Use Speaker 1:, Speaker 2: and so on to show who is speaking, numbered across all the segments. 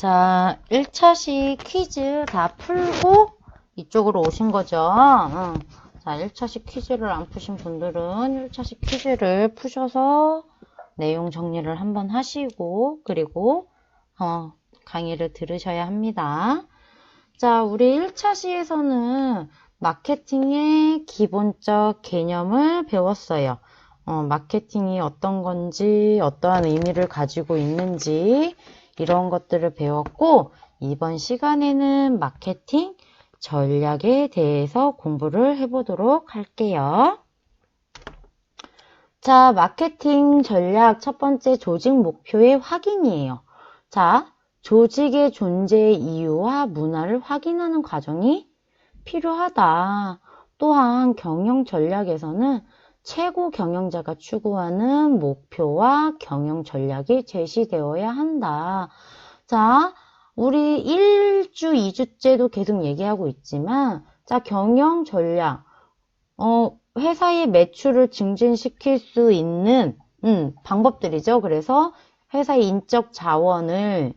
Speaker 1: 자, 1차식 퀴즈 다 풀고 이쪽으로 오신 거죠. 자, 1차식 퀴즈를 안 푸신 분들은 1차식 퀴즈를 푸셔서 내용 정리를 한번 하시고 그리고 강의를 들으셔야 합니다. 자, 우리 1차시에서는 마케팅의 기본적 개념을 배웠어요. 마케팅이 어떤 건지, 어떠한 의미를 가지고 있는지 이런 것들을 배웠고, 이번 시간에는 마케팅 전략에 대해서 공부를 해보도록 할게요. 자, 마케팅 전략 첫 번째 조직 목표의 확인이에요. 자, 조직의 존재 이유와 문화를 확인하는 과정이 필요하다. 또한 경영 전략에서는 최고 경영자가 추구하는 목표와 경영 전략이 제시되어야 한다. 자, 우리 1주, 2주째도 계속 얘기하고 있지만, 자, 경영 전략, 회사의 매출을 증진시킬 수 있는 방법들이죠. 그래서 회사의 인적 자원을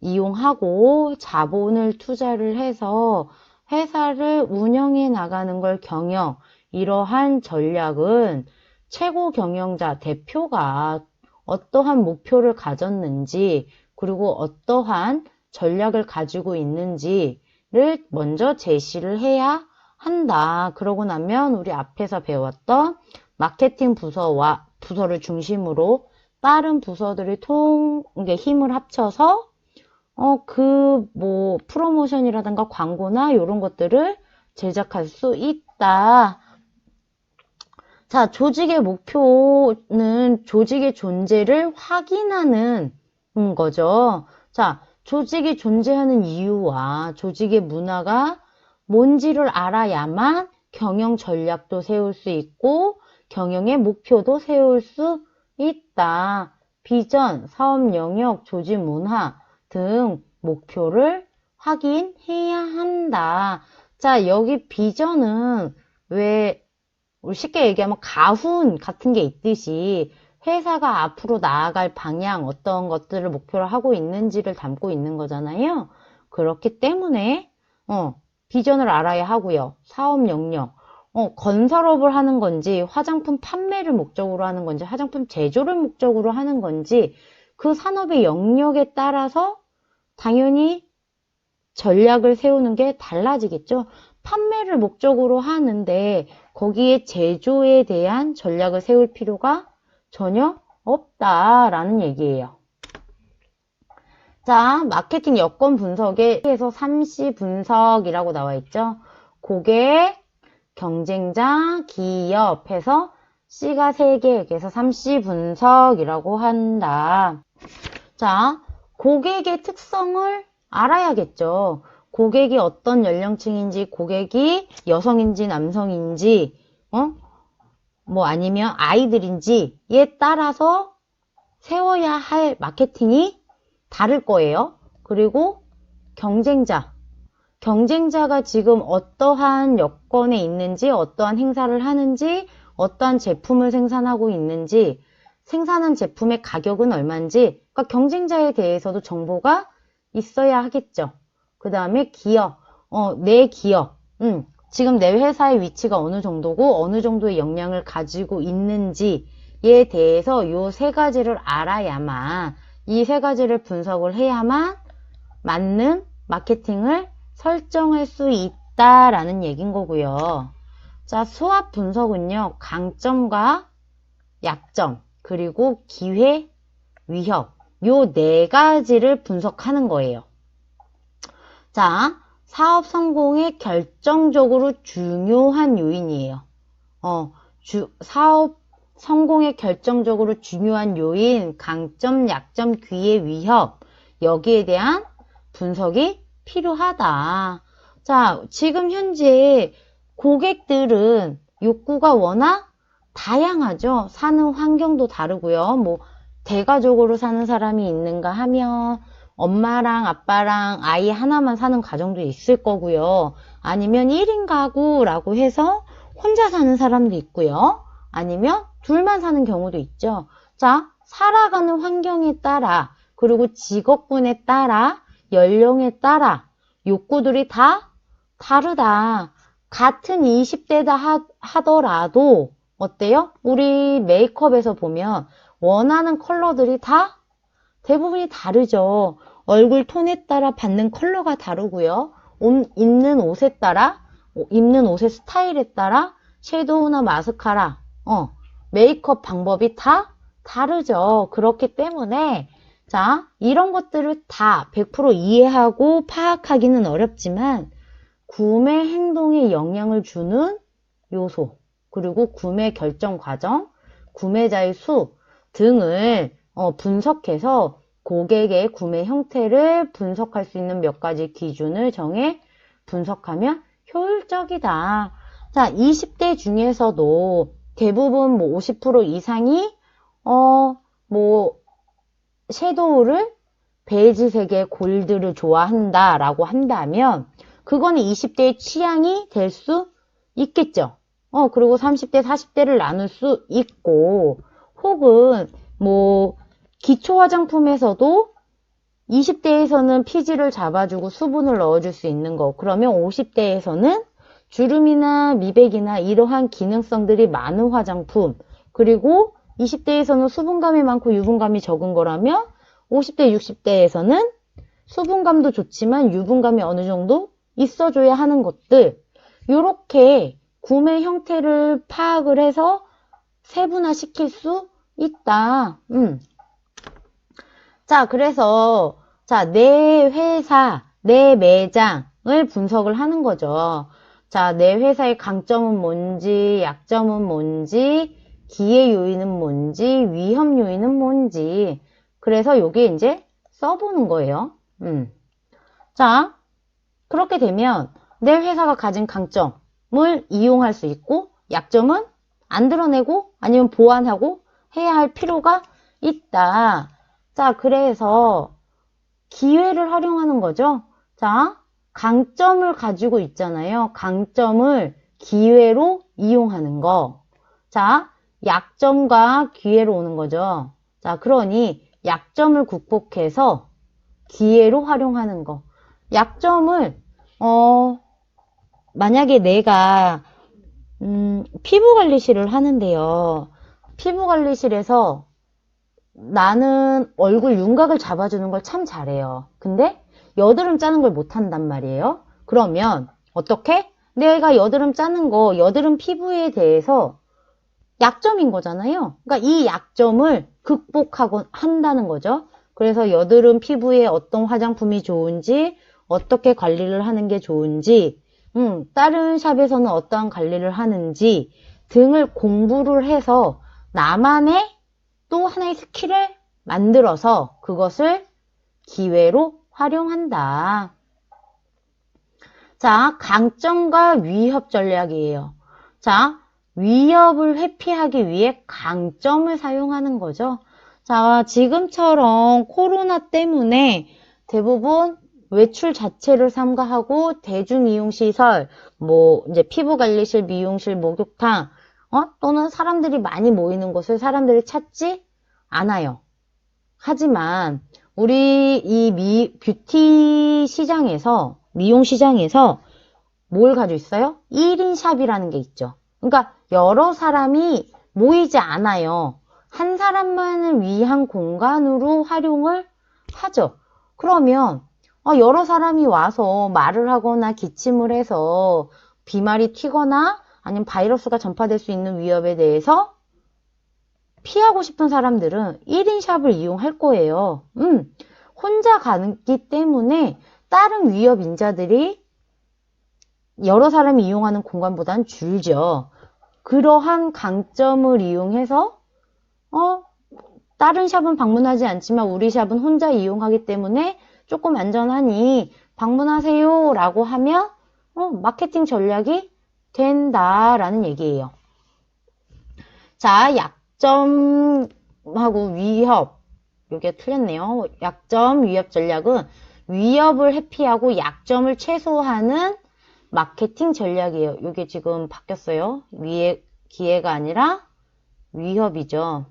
Speaker 1: 이용하고 자본을 투자를 해서 회사를 운영해 나가는 걸 경영, 이러한 전략은 최고 경영자 대표가 어떠한 목표를 가졌는지 그리고 어떠한 전략을 가지고 있는지를 먼저 제시를 해야 한다. 그러고 나면 우리 앞에서 배웠던 마케팅 부서를 중심으로 다른 부서들이 힘을 합쳐서 프로모션이라든가 광고나 이런 것들을 제작할 수 있다. 자, 조직의 목표는 조직의 존재를 확인하는 거죠. 자, 조직이 존재하는 이유와 조직의 문화가 뭔지를 알아야만 경영 전략도 세울 수 있고 경영의 목표도 세울 수 있다. 비전, 사업 영역, 조직 문화 등 목표를 확인해야 한다. 자, 여기 비전은 우리 쉽게 얘기하면 가훈 같은 게 있듯이 회사가 앞으로 나아갈 방향, 어떤 것들을 목표로 하고 있는지를 담고 있는 거잖아요. 그렇기 때문에 비전을 알아야 하고요. 사업 영역, 건설업을 하는 건지, 화장품 판매를 목적으로 하는 건지, 화장품 제조를 목적으로 하는 건지, 그 산업의 영역에 따라서 당연히 전략을 세우는 게 달라지겠죠. 판매를 목적으로 하는데 거기에 제조에 대한 전략을 세울 필요가 전혀 없다라는 얘기예요. 자, 마케팅 여건 분석에서 3C 분석이라고 나와 있죠. 고객, 경쟁자, 기업 해서 C가 3개, 그래서 3C 분석이라고 한다. 자, 고객의 특성을 알아야겠죠. 고객이 어떤 연령층인지, 고객이 여성인지 남성인지, 아니면 아이들인지에 따라서 세워야 할 마케팅이 다를 거예요. 그리고 경쟁자가 지금 어떠한 여건에 있는지, 어떠한 행사를 하는지, 어떠한 제품을 생산하고 있는지, 생산한 제품의 가격은 얼마인지, 그러니까 경쟁자에 대해서도 정보가 있어야 하겠죠. 그 다음에 기업, 내 기업, 지금 내 회사의 위치가 어느 정도고 어느 정도의 역량을 가지고 있는지에 대해서 이 3가지를 알아야만, 이 3가지를 분석을 해야만 맞는 마케팅을 설정할 수 있다라는 얘기인 거고요. 자, 수압 분석은요, 강점과 약점, 그리고 기회, 위협, 요 4가지를 분석하는 거예요. 자, 사업 성공에 결정적으로 중요한 요인이에요. 사업 성공에 결정적으로 중요한 요인, 강점, 약점, 기회, 위협, 여기에 대한 분석이 필요하다. 자, 지금 현재 고객들은 욕구가 워낙 다양하죠. 사는 환경도 다르고요. 대가족으로 사는 사람이 있는가 하면 엄마랑 아빠랑 아이 하나만 사는 가정도 있을 거고요. 아니면 1인 가구라고 해서 혼자 사는 사람도 있고요. 아니면 둘만 사는 경우도 있죠. 자, 살아가는 환경에 따라 그리고 직업군에 따라 연령에 따라 욕구들이 다 다르다. 같은 20대다 하더라도 어때요? 우리 메이크업에서 보면 원하는 컬러들이 다 대부분이 다르죠. 얼굴 톤에 따라 받는 컬러가 다르고요. 입는 옷에 따라, 입는 옷의 스타일에 따라 섀도우나 마스카라, 메이크업 방법이 다 다르죠. 그렇기 때문에 자, 이런 것들을 다 100% 이해하고 파악하기는 어렵지만 구매 행동에 영향을 주는 요소, 그리고 구매 결정 과정, 구매자의 수 등을 분석해서 고객의 구매 형태를 분석할 수 있는 몇 가지 기준을 정해 분석하면 효율적이다. 자, 20대 중에서도 대부분 뭐 50% 이상이 섀도우를 베이지색의 골드를 좋아한다라고 한다면 그거는 20대의 취향이 될 수 있겠죠. 그리고 30대, 40대를 나눌 수 있고, 혹은 뭐 기초 화장품에서도 20대에서는 피지를 잡아주고 수분을 넣어줄 수 있는 거, 그러면 50대에서는 주름이나 미백이나 이러한 기능성들이 많은 화장품, 그리고 20대에서는 수분감이 많고 유분감이 적은 거라면 50대, 60대에서는 수분감도 좋지만 유분감이 어느 정도 있어줘야 하는 것들, 이렇게 구매 형태를 파악을 해서 세분화시킬 수 있다. 자, 그래서 자, 내 회사, 내 매장을 분석을 하는 거죠. 자, 내 회사의 강점은 뭔지, 약점은 뭔지, 기회 요인은 뭔지, 위험 요인은 뭔지. 그래서 요게 이제 써보는 거예요. 자, 그렇게 되면 내 회사가 가진 강점을 이용할 수 있고, 약점은 안 드러내고 아니면 보완하고 해야 할 필요가 있다. 자, 그래서 기회를 활용하는 거죠. 자, 강점을 가지고 있잖아요. 강점을 기회로 이용하는 거. 자, 약점과 기회로 오는 거죠. 자, 그러니 약점을 극복해서 기회로 활용하는 거. 약점을 만약에 내가 피부관리실을 하는데요. 피부관리실에서 나는 얼굴 윤곽을 잡아주는 걸 참 잘해요. 근데 여드름 짜는 걸 못한단 말이에요. 그러면 어떻게? 내가 여드름 짜는 거, 여드름 피부에 대해서 약점인 거잖아요. 그러니까 이 약점을 극복하고 한다는 거죠. 그래서 여드름 피부에 어떤 화장품이 좋은지, 어떻게 관리를 하는 게 좋은지, 다른 샵에서는 어떠한 관리를 하는지 등을 공부를 해서 나만의 또 하나의 스킬을 만들어서 그것을 기회로 활용한다. 자, 강점과 위협 전략이에요. 자, 위협을 회피하기 위해 강점을 사용하는 거죠. 자, 지금처럼 코로나 때문에 대부분 외출 자체를 삼가하고 대중이용시설, 뭐 이제 피부관리실, 미용실, 목욕탕, 또는 사람들이 많이 모이는 곳을 사람들이 찾지 않아요. 하지만 우리 이 뷰티 시장에서, 미용 시장에서 뭘 가지고 있어요? 1인 샵이라는 게 있죠. 그러니까 여러 사람이 모이지 않아요. 한 사람만을 위한 공간으로 활용을 하죠. 그러면 여러 사람이 와서 말을 하거나 기침을 해서 비말이 튀거나 아니면 바이러스가 전파될 수 있는 위협에 대해서 피하고 싶은 사람들은 1인 샵을 이용할 거예요. 혼자 가기 때문에 다른 위협 인자들이 여러 사람이 이용하는 공간보다는 줄죠. 그러한 강점을 이용해서 다른 샵은 방문하지 않지만 우리 샵은 혼자 이용하기 때문에 조금 안전하니 방문하세요 라고 하면 마케팅 전략이 된다라는 얘기예요. 자, 약점하고 위협, 이게 틀렸네요. 약점, 위협 전략은 위협을 회피하고 약점을 최소화하는 마케팅 전략이에요. 이게 지금 바뀌었어요. 위에 기회가 아니라 위협이죠.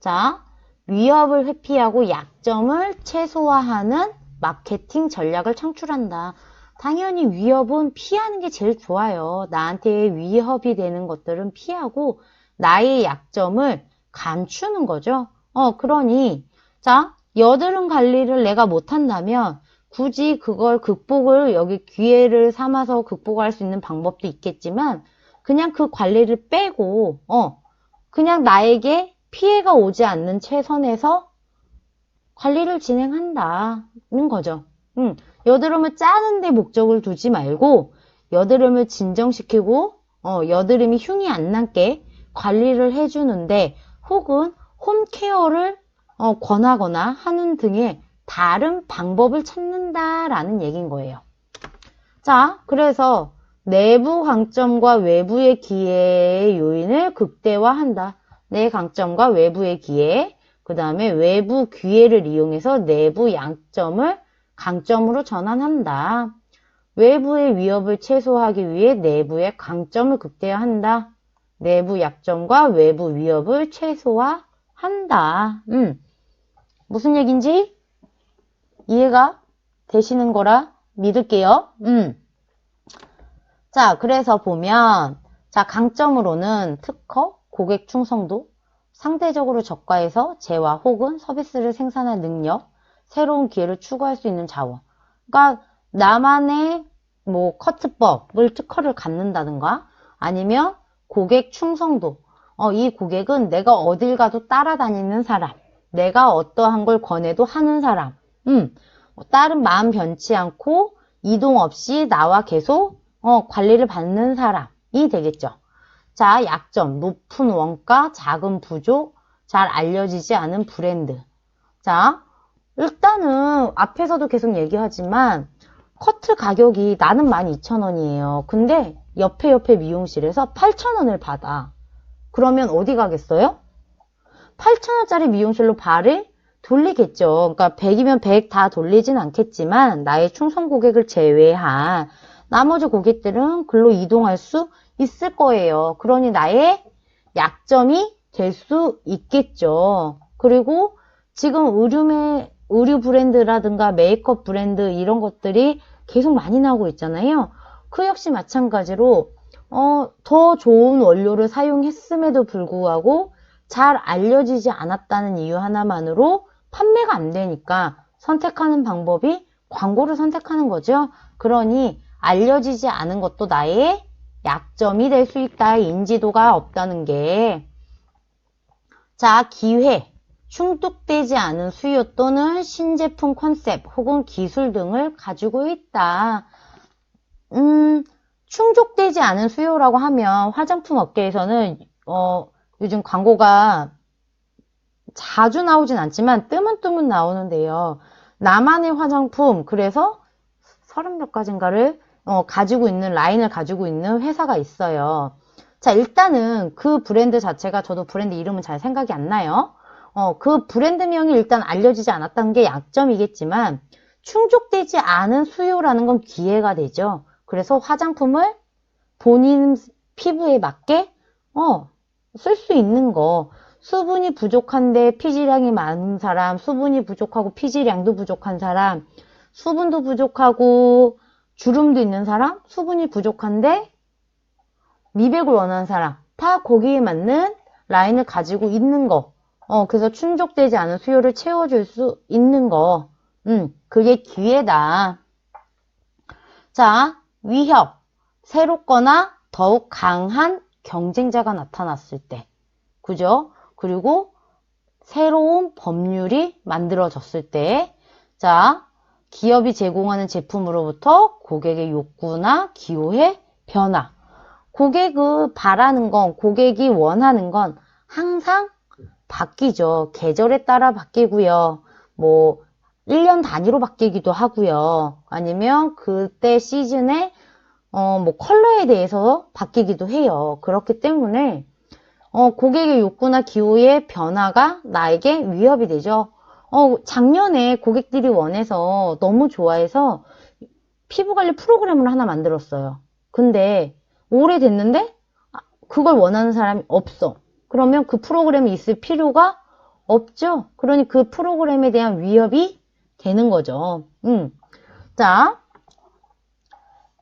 Speaker 1: 자, 위협을 회피하고 약점을 최소화하는 마케팅 전략을 창출한다. 당연히 위협은 피하는 게 제일 좋아요. 나한테 위협이 되는 것들은 피하고 나의 약점을 감추는 거죠. 그러니 자, 여드름 관리를 내가 못한다면 굳이 그걸 극복을 여기 기회를 삼아서 극복할 수 있는 방법도 있겠지만 그냥 그 관리를 빼고 그냥 나에게 피해가 오지 않는 최선에서 관리를 진행한다는 거죠. 여드름을 짜는 데 목적을 두지 말고 여드름을 진정시키고 여드름이 흉이 안 남게 관리를 해주는데 혹은 홈케어를 권하거나 하는 등의 다른 방법을 찾는다라는 얘기인 거예요. 자, 그래서 내부 강점과 외부의 기회의 요인을 극대화한다. 내 강점과 외부의 기회, 그 다음에 외부 기회를 이용해서 내부 양점을 강점으로 전환한다. 외부의 위협을 최소화하기 위해 내부의 강점을 극대화한다. 내부 약점과 외부 위협을 최소화한다. 무슨 얘기인지 이해가 되시는 거라 믿을게요. 자, 그래서 보면 자, 강점으로는 특허, 고객 충성도, 상대적으로 저가해서 재화 혹은 서비스를 생산할 능력, 새로운 기회를 추구할 수 있는 자원. 그러니까 나만의 뭐 커트법을 특허를 갖는다든가 아니면 고객 충성도. 이 고객은 내가 어딜 가도 따라다니는 사람. 내가 어떠한 걸 권해도 하는 사람. 다른 마음 변치 않고 이동 없이 나와 계속 관리를 받는 사람이 되겠죠. 자, 약점, 높은 원가, 작은 부족, 잘 알려지지 않은 브랜드. 자, 일단은 앞에서도 계속 얘기하지만 커트 가격이 나는 12,000원이에요. 근데 옆에 미용실에서 8,000원을 받아. 그러면 어디 가겠어요? 8,000원짜리 미용실로 발을 돌리겠죠. 그러니까 100이면 100 다 돌리진 않겠지만 나의 충성 고객을 제외한 나머지 고객들은 글로 이동할 수 있을 거예요. 그러니 나의 약점이 될 수 있겠죠. 그리고 지금 의류 브랜드라든가 메이크업 브랜드 이런 것들이 계속 많이 나오고 있잖아요. 그 역시 마찬가지로 더 좋은 원료를 사용했음에도 불구하고 잘 알려지지 않았다는 이유 하나만으로 판매가 안 되니까 선택하는 방법이 광고를 선택하는 거죠. 그러니 알려지지 않은 것도 나의 약점이 될 수 있다. 인지도가 없다는 게. 자, 기회. 충족되지 않은 수요 또는 신제품 컨셉 혹은 기술 등을 가지고 있다. 충족되지 않은 수요라고 하면 화장품 업계에서는 요즘 광고가 자주 나오진 않지만 뜨문뜨문 나오는데요. 나만의 화장품, 그래서 30몇 가지인가를 가지고 있는 라인을 가지고 있는 회사가 있어요. 자, 일단은 그 브랜드 자체가 저도 브랜드 이름은 잘 생각이 안 나요. 그 브랜드명이 일단 알려지지 않았다는 게 약점이겠지만 충족되지 않은 수요라는 건 기회가 되죠. 그래서 화장품을 본인 피부에 맞게 쓸 수 있는 거. 수분이 부족한데 피지량이 많은 사람, 수분이 부족하고 피지량도 부족한 사람, 수분도 부족하고 주름도 있는 사람, 수분이 부족한데 미백을 원하는 사람, 다 거기에 맞는 라인을 가지고 있는 거. 그래서 충족되지 않은 수요를 채워줄 수 있는 거. 그게 기회다. 자, 위협. 새롭거나 더욱 강한 경쟁자가 나타났을 때. 그죠? 그리고 새로운 법률이 만들어졌을 때. 자, 기업이 제공하는 제품으로부터 고객의 욕구나 기호의 변화. 고객이 바라는 건, 고객이 원하는 건 항상 바뀌죠. 계절에 따라 바뀌고요. 뭐 1년 단위로 바뀌기도 하고요. 아니면 그때 시즌에 뭐 컬러에 대해서 바뀌기도 해요. 그렇기 때문에 고객의 욕구나 기호의 변화가 나에게 위협이 되죠. 작년에 고객들이 원해서 너무 좋아해서 피부관리 프로그램을 하나 만들었어요. 근데 올해 됐는데 그걸 원하는 사람이 없어. 그러면 그 프로그램이 있을 필요가 없죠. 그러니 그 프로그램에 대한 위협이 되는 거죠. 자,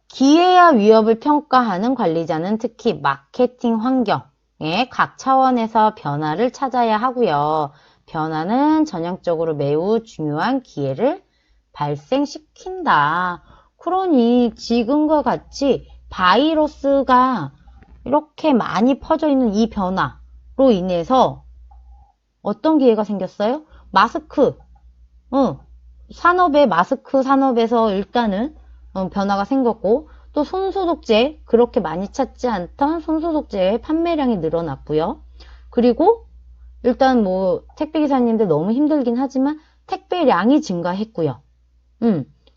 Speaker 1: 기회와 위협을 평가하는 관리자는 특히 마케팅 환경의 각 차원에서 변화를 찾아야 하고요. 변화는 전형적으로 매우 중요한 기회를 발생시킨다. 그러니 지금과 같이 바이러스가 이렇게 많이 퍼져 있는 이 변화로 인해서 어떤 기회가 생겼어요? 마스크, 산업의 마스크 산업에서 일단은 변화가 생겼고, 또 손소독제, 그렇게 많이 찾지 않던 손소독제의 판매량이 늘어났고요. 그리고 일단 뭐 택배기사님들 너무 힘들긴 하지만 택배량이 증가했고요.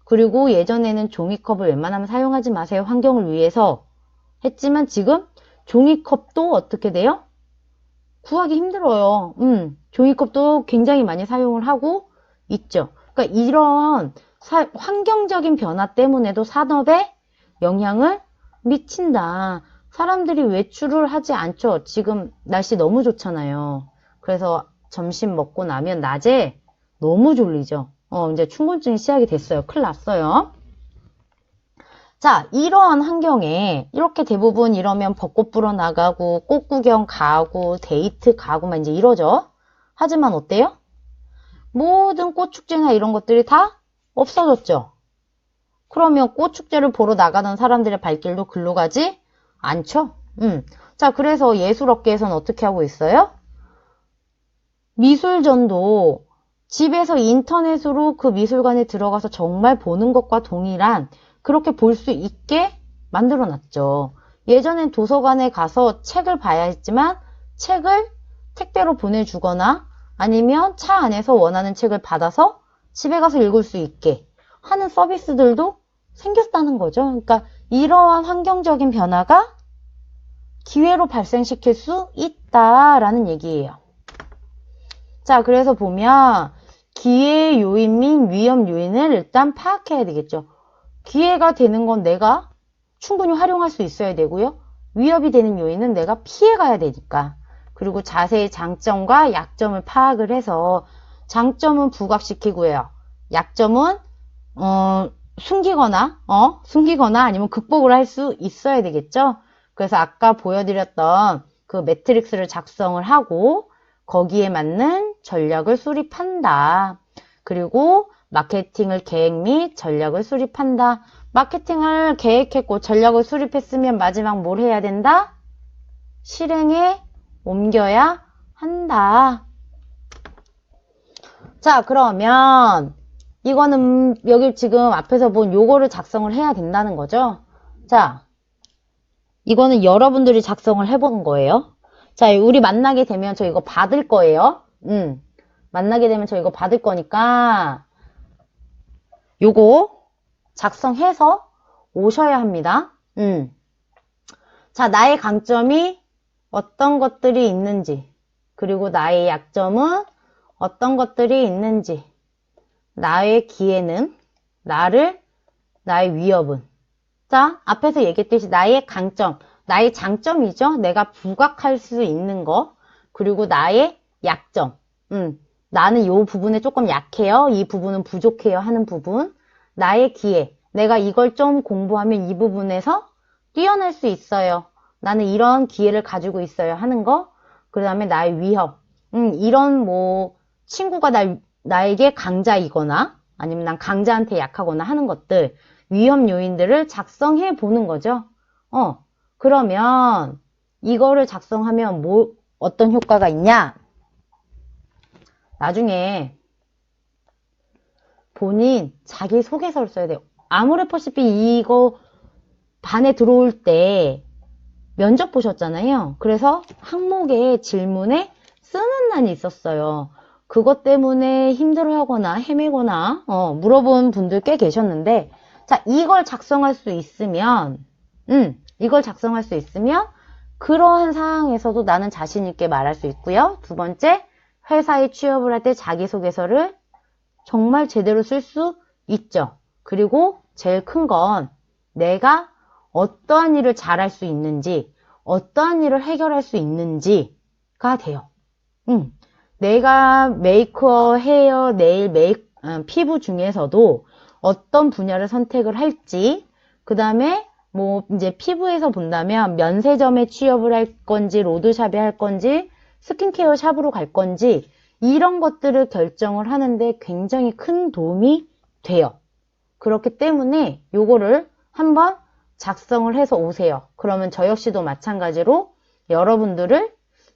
Speaker 1: 그리고 예전에는 종이컵을 웬만하면 사용하지 마세요. 환경을 위해서 했지만 지금 종이컵도 어떻게 돼요? 구하기 힘들어요. 종이컵도 굉장히 많이 사용을 하고 있죠. 그러니까 이런 환경적인 변화 때문에도 산업에 영향을 미친다. 사람들이 외출을 하지 않죠. 지금 날씨 너무 좋잖아요. 그래서 점심 먹고 나면 낮에 너무 졸리죠. 이제 충곤증이 시작이 됐어요. 큰일 났어요. 자, 이러한 환경에 이렇게 대부분 이러면 벚꽃 보러 나가고 꽃 구경 가고 데이트 가고만 이제 이러죠. 하지만 어때요? 모든 꽃축제나 이런 것들이 다 없어졌죠. 그러면 꽃축제를 보러 나가는 사람들의 발길도 글로 가지 않죠. 자, 그래서 예술업계에서는 어떻게 하고 있어요? 미술전도 집에서 인터넷으로 그 미술관에 들어가서 정말 보는 것과 동일한 그렇게 볼 수 있게 만들어 놨죠. 예전엔 도서관에 가서 책을 봐야 했지만 책을 택배로 보내주거나 아니면 차 안에서 원하는 책을 받아서 집에 가서 읽을 수 있게 하는 서비스들도 생겼다는 거죠. 그러니까 이러한 환경적인 변화가 기회로 발생시킬 수 있다라는 얘기예요. 자, 그래서 보면 기회 요인 및 위험 요인을 일단 파악해야 되겠죠. 기회가 되는 건 내가 충분히 활용할 수 있어야 되고요. 위협이 되는 요인은 내가 피해가야 되니까. 그리고 자세히 장점과 약점을 파악을 해서 장점은 부각시키고요. 약점은 숨기거나 아니면 극복을 할 수 있어야 되겠죠. 그래서 아까 보여드렸던 그 매트릭스를 작성을 하고 거기에 맞는 전략을 수립한다. 그리고 마케팅을 계획 및 전략을 수립한다. 마케팅을 계획했고 전략을 수립했으면 마지막 뭘 해야 된다? 실행에 옮겨야 한다. 자, 그러면 이거는 여기 지금 앞에서 본 요거를 작성을 해야 된다는 거죠. 자, 이거는 여러분들이 작성을 해보는 거예요. 자, 우리 만나게 되면 저 이거 받을 거예요. 만나게 되면 저 이거 받을 거니까 요거 작성해서 오셔야 합니다. 자, 나의 강점이 어떤 것들이 있는지, 그리고 나의 약점은 어떤 것들이 있는지, 나의 기회는, 나의 위협은. 자, 앞에서 얘기했듯이 나의 강점, 나의 장점이죠. 내가 부각할 수 있는 거. 그리고 나의 약점. 나는 이 부분에 조금 약해요. 이 부분은 부족해요 하는 부분. 나의 기회. 내가 이걸 좀 공부하면 이 부분에서 뛰어날 수 있어요. 나는 이런 기회를 가지고 있어요 하는 거. 그 다음에 나의 위협. 이런 친구가 나에게 강자이거나 아니면 난 강자한테 약하거나 하는 것들. 위험 요인들을 작성해 보는 거죠. 그러면 이거를 작성하면 어떤 효과가 있냐? 나중에 본인 자기소개서를 써야 돼요. 아모레퍼시픽 이거 반에 들어올 때 면접 보셨잖아요. 그래서 항목에 질문에 쓰는 난이 있었어요. 그것 때문에 힘들어하거나 헤매거나 물어본 분들 꽤 계셨는데 자, 이걸 작성할 수 있으면 그러한 상황에서도 나는 자신 있게 말할 수 있고요. 두 번째, 회사에 취업을 할 때 자기소개서를 정말 제대로 쓸 수 있죠. 그리고 제일 큰 건 내가 어떠한 일을 잘할 수 있는지, 어떠한 일을 해결할 수 있는지가 돼요. 내가 메이크업, 헤어, 네일, 피부 중에서도 어떤 분야를 선택을 할지, 그 다음에 뭐 이제 피부에서 본다면 면세점에 취업을 할 건지, 로드샵에 할 건지, 스킨케어 샵으로 갈 건지, 이런 것들을 결정을 하는데 굉장히 큰 도움이 돼요. 그렇기 때문에 요거를 한번 작성을 해서 오세요. 그러면 저 역시도 마찬가지로 여러분들을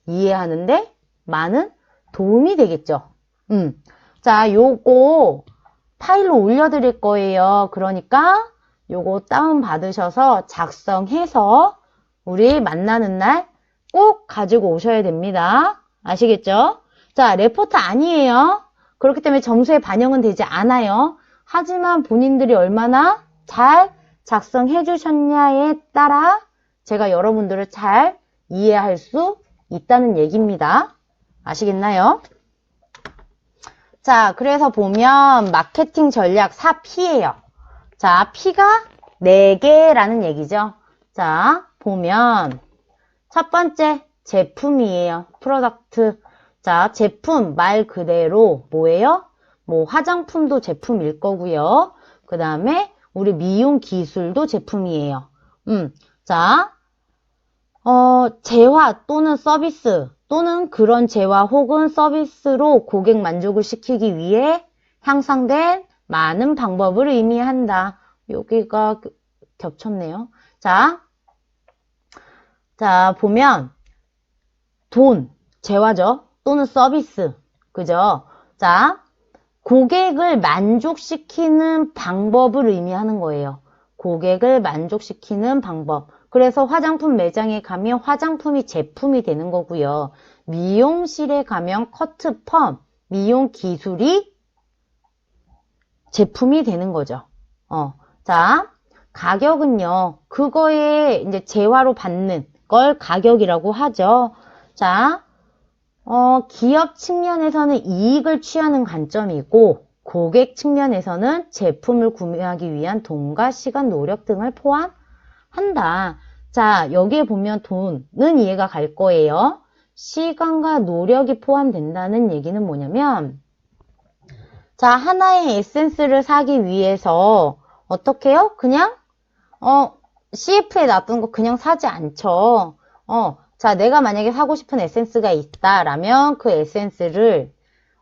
Speaker 1: 이해하는데 많은 도움이 되겠죠. 자, 요거 파일로 올려드릴 거예요. 그러니까 요거 다운 받으셔서 작성해서 우리 만나는 날 꼭 가지고 오셔야 됩니다. 아시겠죠? 자, 레포트 아니에요. 그렇기 때문에 점수에 반영은 되지 않아요. 하지만 본인들이 얼마나 잘 작성해 주셨냐에 따라 제가 여러분들을 잘 이해할 수 있다는 얘기입니다. 아시겠나요? 자, 그래서 보면 마케팅 전략 4P예요. 자, P가 4개라는 얘기죠. 자, 보면 첫 번째 제품이에요. 프로덕트. 자, 제품 말 그대로 뭐예요? 뭐 화장품도 제품일 거고요. 그 다음에 우리 미용 기술도 제품이에요. 자, 재화 또는 서비스 또는 그런 재화 혹은 서비스로 고객 만족을 시키기 위해 향상된 많은 방법을 의미한다. 여기가 겹쳤네요. 자, 보면 돈, 재화죠. 또는 서비스. 그죠? 자, 고객을 만족시키는 방법을 의미하는 거예요. 고객을 만족시키는 방법. 그래서 화장품 매장에 가면 화장품이 제품이 되는 거고요. 미용실에 가면 커트, 펌, 미용 기술이 제품이 되는 거죠. 자, 가격은요. 그거에 이제 재화로 받는 걸 가격이라고 하죠. 자, 기업 측면에서는 이익을 취하는 관점이고 고객 측면에서는 제품을 구매하기 위한 돈과 시간, 노력 등을 포함한다. 자, 여기에 보면 돈은 이해가 갈 거예요. 시간과 노력이 포함된다는 얘기는 뭐냐면 자, 하나의 에센스를 사기 위해서 어떻게 해요? 그냥 CF에 놔둔 거 그냥 사지 않죠. 자, 내가 만약에 사고 싶은 에센스가 있다라면 그 에센스를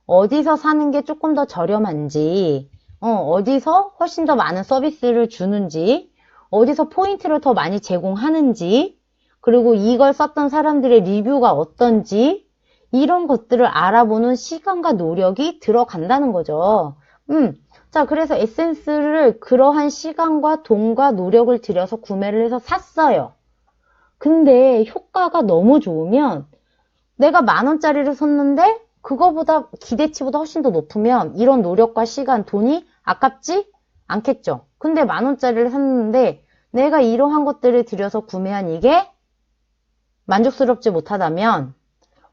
Speaker 1: 어디서 사는 게 조금 더 저렴한지, 어디서 훨씬 더 많은 서비스를 주는지, 어디서 포인트를 더 많이 제공하는지, 그리고 이걸 썼던 사람들의 리뷰가 어떤지, 이런 것들을 알아보는 시간과 노력이 들어간다는 거죠. 자, 그래서 에센스를 그러한 시간과 돈과 노력을 들여서 구매를 해서 샀어요. 근데 효과가 너무 좋으면 내가 10,000원짜리를 샀는데 그거보다 기대치보다 훨씬 더 높으면 이런 노력과 시간, 돈이 아깝지 않겠죠. 근데 10,000원짜리를 샀는데 내가 이러한 것들을 들여서 구매한 이게 만족스럽지 못하다면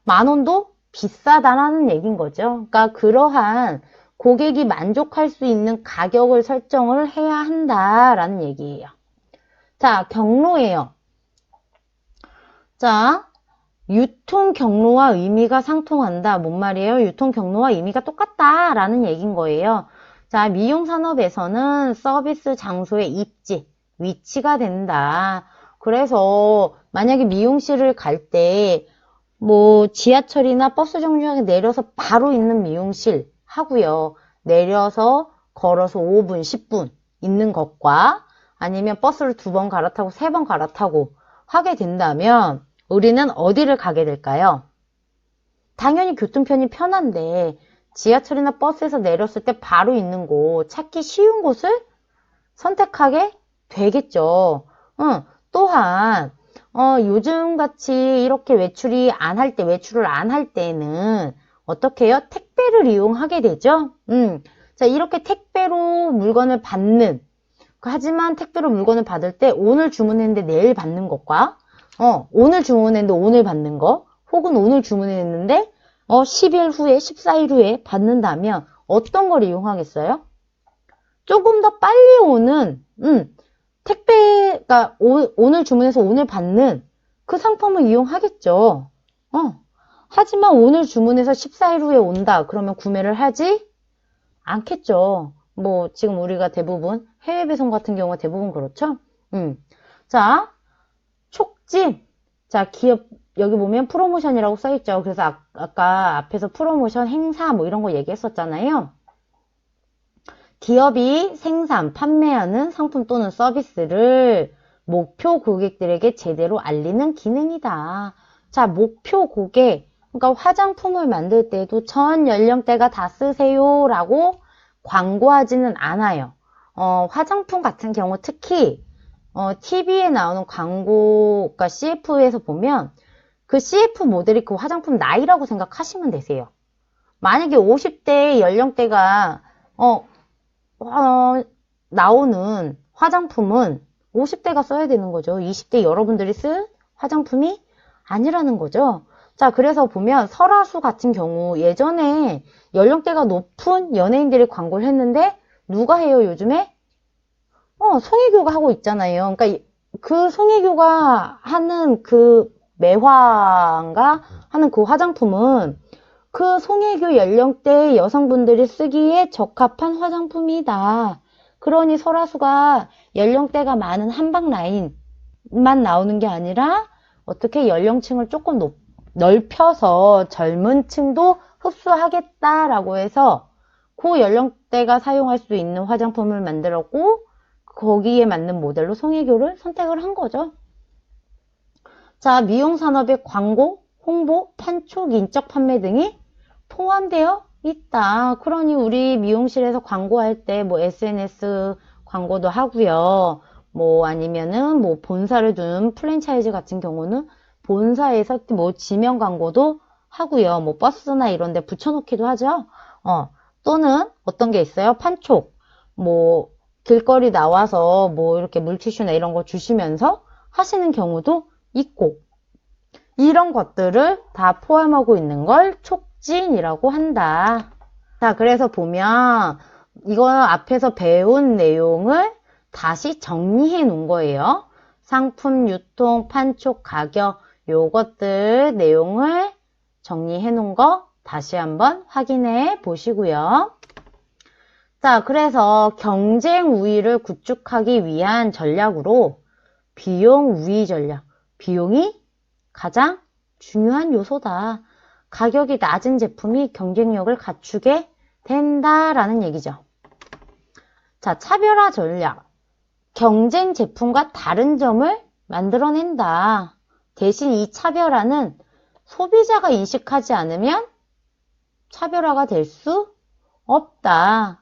Speaker 1: 10,000원도 비싸다라는 얘기인 거죠. 그러니까 그러한 고객이 만족할 수 있는 가격을 설정을 해야 한다라는 얘기예요. 자, 경로예요. 자, 유통 경로와 의미가 상통한다. 뭔 말이에요? 유통 경로와 의미가 똑같다라는 얘기인 거예요. 자, 미용 산업에서는 서비스 장소의 입지, 위치가 된다. 그래서 만약에 미용실을 갈 때 뭐 지하철이나 버스 정류장에 내려서 바로 있는 미용실 하고요. 내려서 걸어서 5분, 10분 있는 것과 아니면 버스를 2번 갈아타고 3번 갈아타고 하게 된다면 우리는 어디를 가게 될까요? 당연히 교통편이 편한데 지하철이나 버스에서 내렸을 때 바로 있는 곳, 찾기 쉬운 곳을 선택하게 되겠죠. 또한 요즘같이 이렇게 외출을 안 할 때는 어떻게 해요? 택배를 이용하게 되죠. 자, 이렇게 택배로 물건을 받는, 하지만 택배로 물건을 받을 때 오늘 주문했는데 내일 받는 것과 오늘 주문했는데 오늘 받는 거, 혹은 오늘 주문했는데 10일 후에, 14일 후에 받는다면 어떤 걸 이용하겠어요? 조금 더 빨리 오는 택배가 오늘 주문해서 오늘 받는 그 상품을 이용하겠죠. 하지만 오늘 주문해서 14일 후에 온다. 그러면 구매를 하지 않겠죠. 뭐 지금 우리가 대부분 해외 배송 같은 경우가 대부분 그렇죠. 자, 촉진. 자, 기업 여기 보면 프로모션이라고 써 있죠. 그래서 아까 앞에서 프로모션, 행사 뭐 이런 거 얘기했었잖아요. 기업이 생산, 판매하는 상품 또는 서비스를 목표 고객들에게 제대로 알리는 기능이다. 자, 목표 고객. 그러니까 화장품을 만들 때도 전 연령대가 다 쓰세요 라고 광고하지는 않아요. 화장품 같은 경우 특히 TV에 나오는 광고, 그러니까 CF에서 보면 그 CF 모델이 그 화장품 나이라고 생각하시면 되세요. 만약에 50대 연령대가 나오는 화장품은 50대가 써야 되는 거죠. 20대 여러분들이 쓸 화장품이 아니라는 거죠. 자, 그래서 보면 설화수 같은 경우 예전에 연령대가 높은 연예인들이 광고를 했는데 누가 해요, 요즘에? 송혜교가 하고 있잖아요. 그러니까 그 송혜교가 하는 그 매화인가 하는 그 화장품은 그 송혜교 연령대의 여성분들이 쓰기에 적합한 화장품이다. 그러니 설화수가 연령대가 많은 한방 라인만 나오는 게 아니라 어떻게 연령층을 조금 넓혀서 젊은 층도 흡수하겠다라고 해서 그 연령대가 사용할 수 있는 화장품을 만들었고 거기에 맞는 모델로 송혜교를 선택을 한 거죠. 자, 미용산업의 광고, 홍보, 판촉, 인적 판매 등이 포함되어 있다. 그러니 우리 미용실에서 광고할 때 뭐 SNS 광고도 하고요. 뭐 아니면은 뭐 본사를 둔 프랜차이즈 같은 경우는 본사에서 뭐 지명 광고도 하고요. 뭐 버스나 이런 데 붙여놓기도 하죠. 또는 어떤 게 있어요? 판촉. 뭐 길거리 나와서 뭐 이렇게 물티슈나 이런 거 주시면서 하시는 경우도 있고 이런 것들을 다 포함하고 있는 걸 촉진이라고 한다. 자, 그래서 보면 이거 앞에서 배운 내용을 다시 정리해 놓은 거예요. 상품, 유통, 판촉, 가격 요것들 내용을 정리해 놓은 거 다시 한번 확인해 보시고요. 자, 그래서 경쟁 우위를 구축하기 위한 전략으로 비용 우위 전략. 비용이 가장 중요한 요소다. 가격이 낮은 제품이 경쟁력을 갖추게 된다라는 얘기죠. 자, 차별화 전략. 경쟁 제품과 다른 점을 만들어낸다. 대신 이 차별화는 소비자가 인식하지 않으면 차별화가 될 수 없다.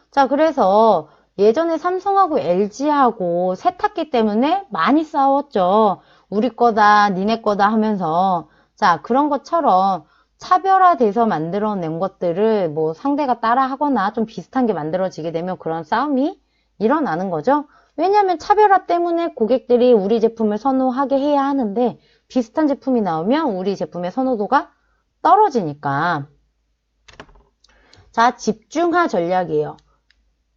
Speaker 1: 자, 그래서 예전에 삼성하고 LG하고 세탁기 때문에 많이 싸웠죠. 우리 거다, 니네 거다 하면서. 자, 그런 것처럼 차별화돼서 만들어낸 것들을 뭐 상대가 따라 하거나 좀 비슷한 게 만들어지게 되면 그런 싸움이 일어나는 거죠. 왜냐하면 차별화 때문에 고객들이 우리 제품을 선호하게 해야 하는데 비슷한 제품이 나오면 우리 제품의 선호도가 떨어지니까. 자, 집중화 전략이에요.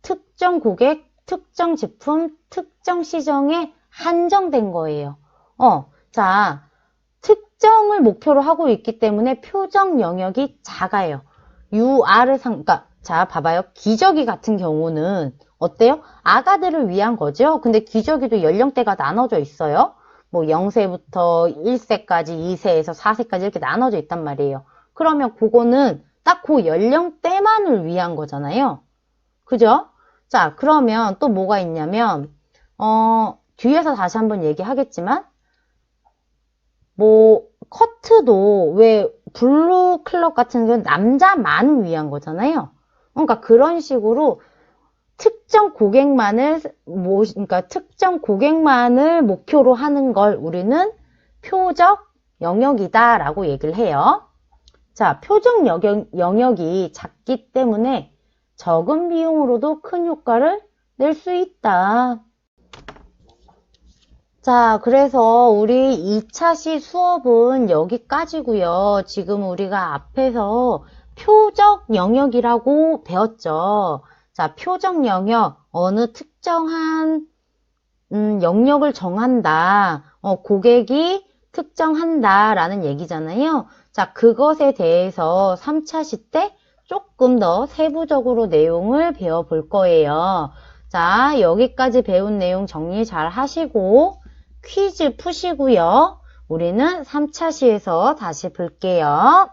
Speaker 1: 특정 고객, 특정 제품, 특정 시장에 한정된 거예요. 자, 특정을 목표로 하고 있기 때문에 표적 영역이 작아요. 그러니까 자, 봐봐요. 기저귀 같은 경우는 어때요? 아가들을 위한 거죠. 근데 기저귀도 연령대가 나눠져 있어요. 뭐 0세부터 1세까지, 2세에서 4세까지 이렇게 나눠져 있단 말이에요. 그러면 그거는 딱 그 연령대만을 위한 거잖아요. 그죠? 자, 그러면 또 뭐가 있냐면 뒤에서 다시 한번 얘기하겠지만 뭐 커트도 왜 블루 클럽 같은 경우는 남자만을 위한 거잖아요. 그러니까 그런 식으로 그러니까 특정 고객만을 목표로 하는 걸 우리는 표적 영역이다라고 얘기를 해요. 자, 표적 영역이 작기 때문에 적은 비용으로도 큰 효과를 낼 수 있다. 자, 그래서 우리 2차시 수업은 여기까지고요. 지금 우리가 앞에서 표적 영역이라고 배웠죠. 자, 표적 영역, 어느 특정한 영역을 정한다. 고객이 특정한다 라는 얘기잖아요. 자, 그것에 대해서 3차 시 때 조금 더 세부적으로 내용을 배워볼 거예요. 자, 여기까지 배운 내용 정리 잘 하시고 퀴즈 푸시고요. 우리는 3차 시에서 다시 볼게요.